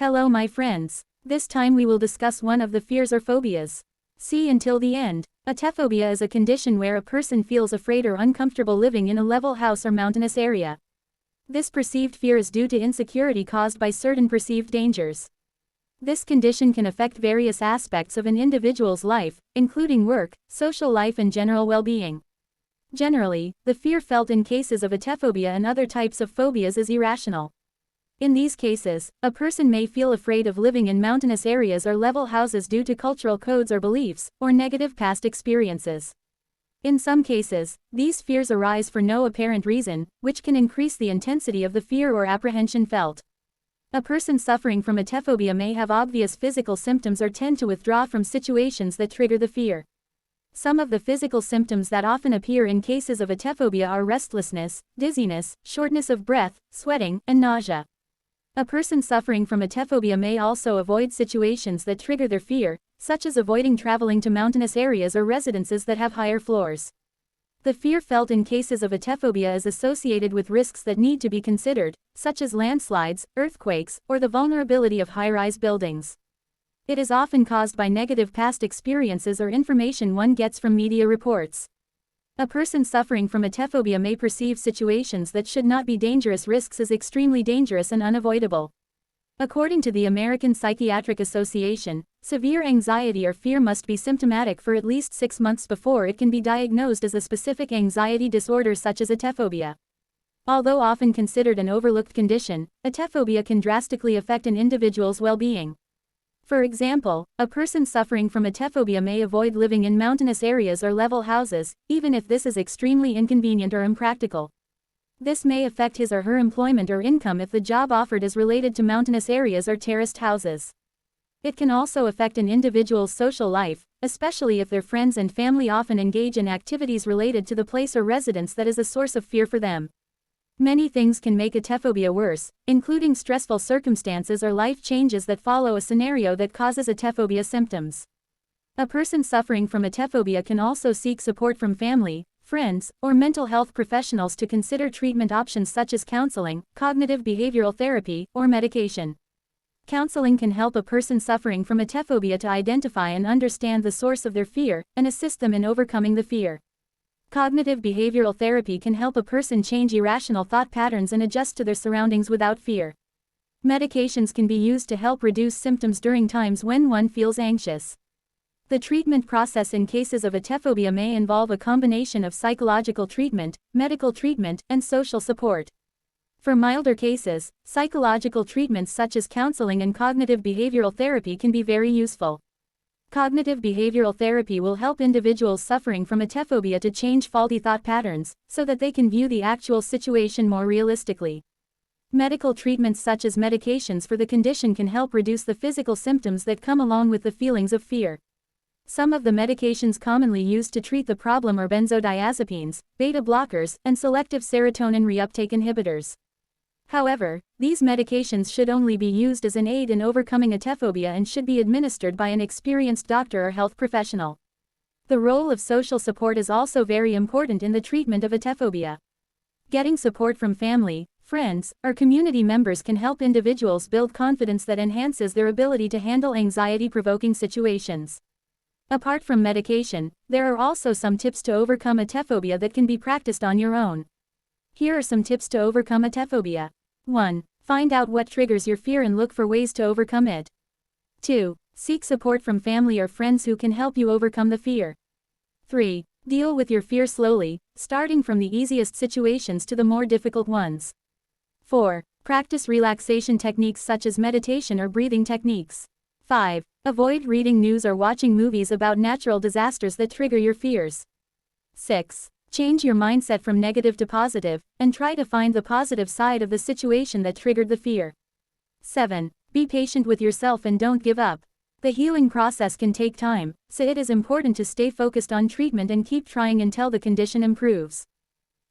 Hello my friends. This time we will discuss one of the fears or phobias. See until the end. Atephobia is a condition where a person feels afraid or uncomfortable living in a level house or mountainous area. This perceived fear is due to insecurity caused by certain perceived dangers. This condition can affect various aspects of an individual's life, including work, social life and general well-being. Generally, the fear felt in cases of atephobia and other types of phobias is irrational. In these cases, a person may feel afraid of living in mountainous areas or level houses due to cultural codes or beliefs, or negative past experiences. In some cases, these fears arise for no apparent reason, which can increase the intensity of the fear or apprehension felt. A person suffering from atephobia may have obvious physical symptoms or tend to withdraw from situations that trigger the fear. Some of the physical symptoms that often appear in cases of atephobia are restlessness, dizziness, shortness of breath, sweating, and nausea. A person suffering from atephobia may also avoid situations that trigger their fear, such as avoiding traveling to mountainous areas or residences that have higher floors. The fear felt in cases of atephobia is associated with risks that need to be considered, such as landslides, earthquakes, or the vulnerability of high-rise buildings. It is often caused by negative past experiences or information one gets from media reports. A person suffering from atephobia may perceive situations that should not be dangerous risks as extremely dangerous and unavoidable. According to the American Psychiatric Association, severe anxiety or fear must be symptomatic for at least 6 months before it can be diagnosed as a specific anxiety disorder such as atephobia. Although often considered an overlooked condition, atephobia can drastically affect an individual's well-being. For example, a person suffering from atephobia may avoid living in mountainous areas or level houses, even if this is extremely inconvenient or impractical. This may affect his or her employment or income if the job offered is related to mountainous areas or terraced houses. It can also affect an individual's social life, especially if their friends and family often engage in activities related to the place or residence that is a source of fear for them. Many things can make atephobia worse, including stressful circumstances or life changes that follow a scenario that causes atephobia symptoms. A person suffering from atephobia can also seek support from family, friends, or mental health professionals to consider treatment options such as counseling, cognitive behavioral therapy, or medication. Counseling can help a person suffering from atephobia to identify and understand the source of their fear, and assist them in overcoming the fear. Cognitive behavioral therapy can help a person change irrational thought patterns and adjust to their surroundings without fear. Medications can be used to help reduce symptoms during times when one feels anxious. The treatment process in cases of atephobia may involve a combination of psychological treatment, medical treatment, and social support. For milder cases, psychological treatments such as counseling and cognitive behavioral therapy can be very useful. Cognitive behavioral therapy will help individuals suffering from atephobia to change faulty thought patterns, so that they can view the actual situation more realistically. Medical treatments such as medications for the condition can help reduce the physical symptoms that come along with the feelings of fear. Some of the medications commonly used to treat the problem are benzodiazepines, beta blockers, and selective serotonin reuptake inhibitors. However, these medications should only be used as an aid in overcoming atephobia and should be administered by an experienced doctor or health professional. The role of social support is also very important in the treatment of atephobia. Getting support from family, friends, or community members can help individuals build confidence that enhances their ability to handle anxiety-provoking situations. Apart from medication, there are also some tips to overcome atephobia that can be practiced on your own. Here are some tips to overcome atephobia. 1. Find out what triggers your fear and look for ways to overcome it. 2. Seek support from family or friends who can help you overcome the fear. 3. Deal with your fear slowly, starting from the easiest situations to the more difficult ones. 4. Practice relaxation techniques such as meditation or breathing techniques. 5. Avoid reading news or watching movies about natural disasters that trigger your fears. 6. Change your mindset from negative to positive, and try to find the positive side of the situation that triggered the fear. 7. Be patient with yourself and don't give up. The healing process can take time, so it is important to stay focused on treatment and keep trying until the condition improves.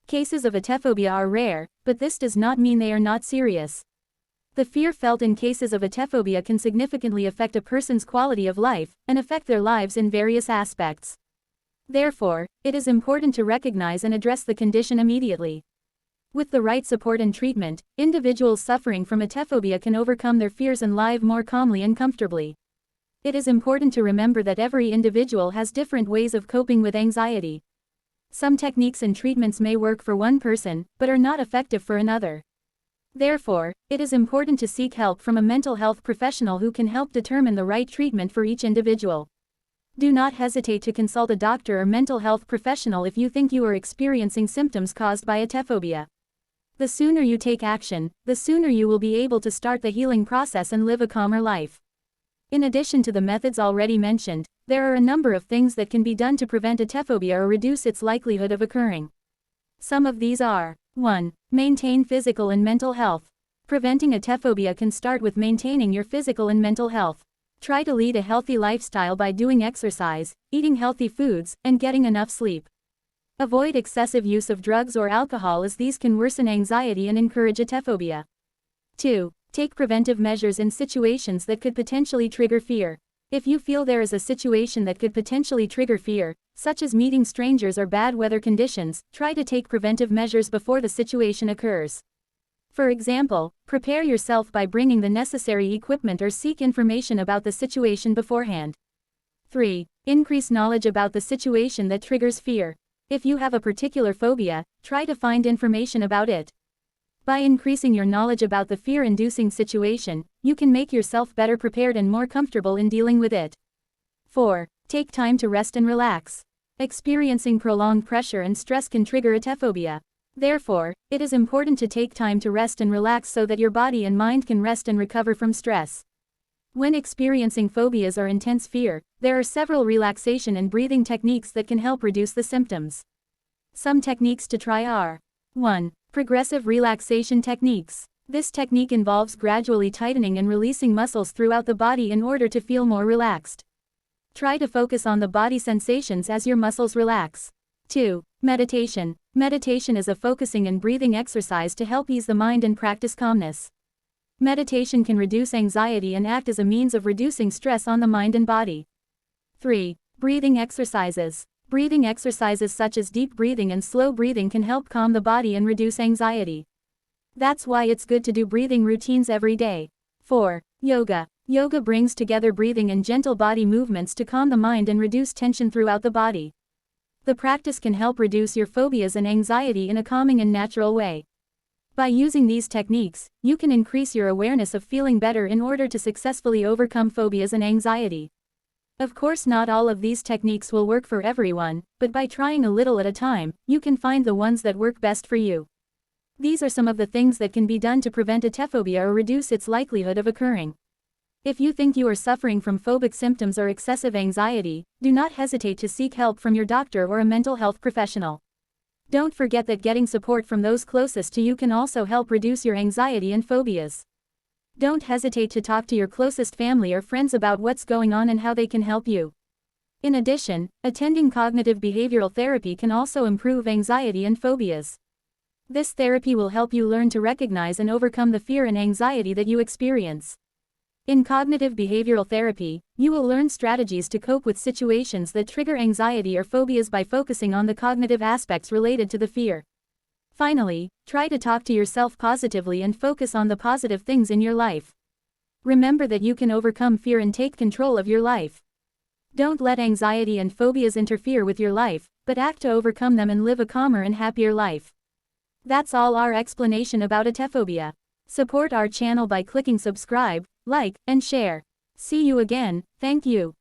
Cases of atephobia are rare, but this does not mean they are not serious. The fear felt in cases of atephobia can significantly affect a person's quality of life, and affect their lives in various aspects. Therefore, it is important to recognize and address the condition immediately. With the right support and treatment, individuals suffering from atephobia can overcome their fears and live more calmly and comfortably. It is important to remember that every individual has different ways of coping with anxiety. Some techniques and treatments may work for one person, but are not effective for another. Therefore, it is important to seek help from a mental health professional who can help determine the right treatment for each individual. Do not hesitate to consult a doctor or mental health professional if you think you are experiencing symptoms caused by atephobia. The sooner you take action, the sooner you will be able to start the healing process and live a calmer life. In addition to the methods already mentioned, there are a number of things that can be done to prevent atephobia or reduce its likelihood of occurring. Some of these are: 1. Maintain physical and mental health. Preventing atephobia can start with maintaining your physical and mental health. Try to lead a healthy lifestyle by doing exercise, eating healthy foods, and getting enough sleep. Avoid excessive use of drugs or alcohol, as these can worsen anxiety and encourage atephobia. 2. Take preventive measures in situations that could potentially trigger fear. If you feel there is a situation that could potentially trigger fear, such as meeting strangers or bad weather conditions, try to take preventive measures before the situation occurs. For example, prepare yourself by bringing the necessary equipment or seek information about the situation beforehand. 3. Increase knowledge about the situation that triggers fear. If you have a particular phobia, try to find information about it. By increasing your knowledge about the fear-inducing situation, you can make yourself better prepared and more comfortable in dealing with it. 4. Take time to rest and relax. Experiencing prolonged pressure and stress can trigger atephobia. Therefore, it is important to take time to rest and relax so that your body and mind can rest and recover from stress. When experiencing phobias or intense fear, there are several relaxation and breathing techniques that can help reduce the symptoms. Some techniques to try are: 1. Progressive relaxation techniques. This technique involves gradually tightening and releasing muscles throughout the body in order to feel more relaxed. Try to focus on the body sensations as your muscles relax. 2. Meditation. Meditation is a focusing and breathing exercise to help ease the mind and practice calmness. Meditation can reduce anxiety and act as a means of reducing stress on the mind and body. 3. Breathing exercises. Breathing exercises such as deep breathing and slow breathing can help calm the body and reduce anxiety. That's why it's good to do breathing routines every day. 4. Yoga. Yoga brings together breathing and gentle body movements to calm the mind and reduce tension throughout the body. The practice can help reduce your phobias and anxiety in a calming and natural way. By using these techniques, you can increase your awareness of feeling better in order to successfully overcome phobias and anxiety. Of course, not all of these techniques will work for everyone, but by trying a little at a time, you can find the ones that work best for you. These are some of the things that can be done to prevent atephobia or reduce its likelihood of occurring. If you think you are suffering from phobic symptoms or excessive anxiety, do not hesitate to seek help from your doctor or a mental health professional. Don't forget that getting support from those closest to you can also help reduce your anxiety and phobias. Don't hesitate to talk to your closest family or friends about what's going on and how they can help you. In addition, attending cognitive behavioral therapy can also improve anxiety and phobias. This therapy will help you learn to recognize and overcome the fear and anxiety that you experience. In cognitive behavioral therapy, you will learn strategies to cope with situations that trigger anxiety or phobias by focusing on the cognitive aspects related to the fear. Finally, try to talk to yourself positively and focus on the positive things in your life. Remember that you can overcome fear and take control of your life. Don't let anxiety and phobias interfere with your life, but act to overcome them and live a calmer and happier life. That's all our explanation about atephobia. Support our channel by clicking subscribe, like, and share. See you again, thank you.